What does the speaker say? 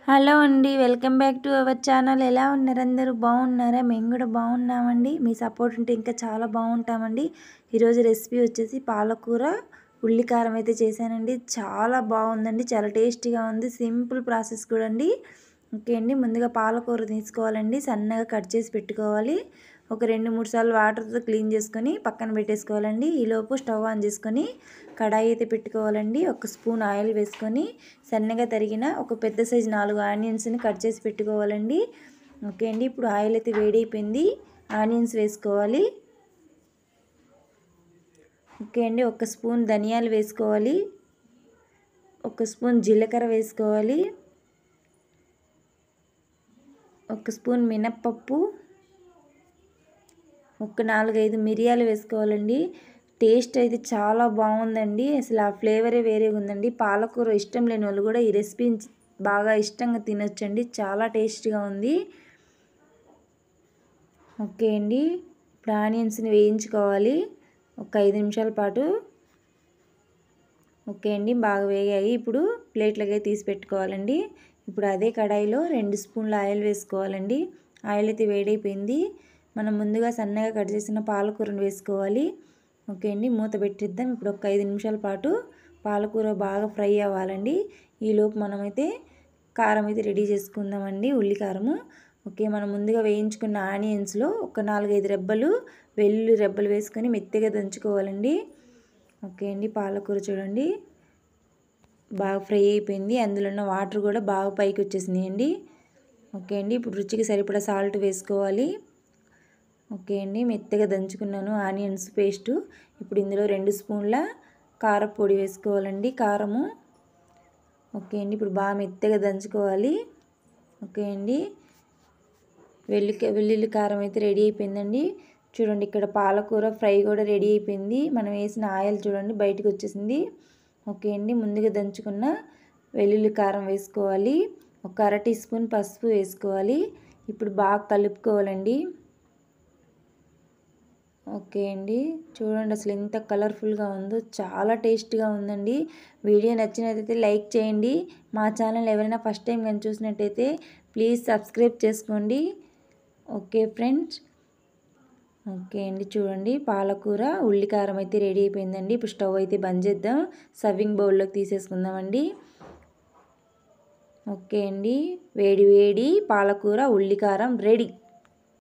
Hello అండి, welcome back to our channel. ఎలా ఉన్నారు అందరూ? బాగున్నారా? మేము కూడా బాగున్నామండి. మీ సపోర్ట్ ఉంటే ఇంకా చాలా బాగుంటామండి. ఈరోజు రెసిపీ వచ్చేసి పాలకూర ఉల్లికారం అయితే చేశానండి. చాలా బాగుందండి, చాలా టేస్టీగా ఉంది. సింపుల్ ప్రాసెస్ కూడా అండి. ఓకే అండి, ముందుగా పాలకూర తీసుకోవాలండి, సన్నగా కట్ చేసి పెట్టుకోవాలి. ఒక 2-3 సార్లు వాటర్తో క్లీన్ చేసుకొని పక్కన పెట్టేసుకోవాలండి. ఈలోపు స్టవ్ ఆన్ చేసుకొని కడాయి అయితే పెట్టుకోవాలండి. 1 స్పూన్ ఆయిల్ వేసుకొని సన్నగా తరిగిన ఒక పెద్ద సైజు 4 ఆనియన్స్ని కట్ చేసి పెట్టుకోవాలండి. ఓకే అండి, ఇప్పుడు ఆయిల్ అయితే వేడైపోయింది. ఆనియన్స్ వేసుకోవాలి. ఓకే అండి, 1 స్పూన్ ధనియాలు వేసుకోవాలి. 1 స్పూన్ జీలకర్ర వేసుకోవాలి. 1 స్పూన్ మినప్పప్పు, ఒక 4-5 మిరియాలు వేసుకోవాలండి. టేస్ట్ అయితే చాలా బాగుందండి. అసలు ఆ ఫ్లేవరే వేరేగా ఉందండి. పాలకూర ఇష్టం లేని వాళ్ళు కూడా ఈ రెసిపీని బాగా ఇష్టంగా తినొచ్చండి. చాలా టేస్టీగా ఉంది. ఓకే అండి, ఇప్పుడు ఆనియన్స్ని వేయించుకోవాలి ఒక 5 నిమిషాల పాటు. ఓకే అండి, బాగా వేగాయి. ఇప్పుడు ప్లేట్లకి తీసి పెట్టుకోవాలండి. ఇప్పుడు అదే కడాయిలో 2 స్పూన్ల ఆయిల్ వేసుకోవాలండి. ఆయిల్ అయితే వేడైపోయింది. మనం ముందుగా సన్నగా కట్ చేసిన పాలకూరను వేసుకోవాలి. ఓకే అండి, మూత పెట్టిద్దాం. ఇప్పుడు ఒక 5 నిమిషాల పాటు పాలకూర బాగా ఫ్రై అవ్వాలండి. ఈలోపు మనమైతే కారం అయితే రెడీ చేసుకుందామండి, ఉల్లికారము. ఓకే, మనం ముందుగా వేయించుకున్న ఆనియన్స్లో ఒక 4-5 రెబ్బలు వెల్లుల్లి రెబ్బలు వేసుకొని మెత్తగా దంచుకోవాలండి. ఓకే అండి, పాలకూర చూడండి బాగా ఫ్రై అయిపోయింది. అందులో ఉన్న వాటర్ కూడా బాగా పైకి వచ్చేసినాయండి. ఓకే అండి, ఇప్పుడు రుచికి సరిపడా సాల్ట్ వేసుకోవాలి. ఓకే అండి, మెత్తగా దంచుకున్నాను ఆనియన్స్ పేస్టు. ఇప్పుడు ఇందులో 2 స్పూన్ల కారపొడి వేసుకోవాలండి, కారము. ఓకే అండి, ఇప్పుడు బాగా మెత్తగా దంచుకోవాలి. ఓకే అండి, వెల్లుల్లి కారం అయితే రెడీ అయిపోయిందండి. చూడండి, ఇక్కడ పాలకూర ఫ్రై కూడా రెడీ అయిపోయింది. మనం వేసిన ఆయిల్ చూడండి బయటకు వచ్చేసింది. ఓకే అండి, ముందుగా దంచుకున్న వెల్లుల్లి కారం వేసుకోవాలి. ఒక 1/2 టీ స్పూన్ పసుపు వేసుకోవాలి. ఇప్పుడు బాగా కలుపుకోవాలండి. ఓకే అండి, చూడండి అసలు ఎంత కలర్ఫుల్గా ఉందో, చాలా టేస్ట్గా ఉందండి. వీడియో నచ్చినట్లయితే లైక్ చేయండి. మా ఛానల్ ఎవరైనా ఫస్ట్ టైం కానీ చూసినట్టయితే ప్లీజ్ సబ్స్క్రైబ్ చేసుకోండి. Okay friends. ఓకే అండి, చూడండి పాలకూర ఉల్లికారం అయితే రెడీ అయిపోయిందండి. ఇప్పుడు స్టవ్ అయితే బంద్ చేద్దాం, సర్వింగ్ బౌల్లోకి తీసేసుకుందామండి. ఓకే అండి, వేడి వేడి పాలకూర ఉల్లికారం రెడీ.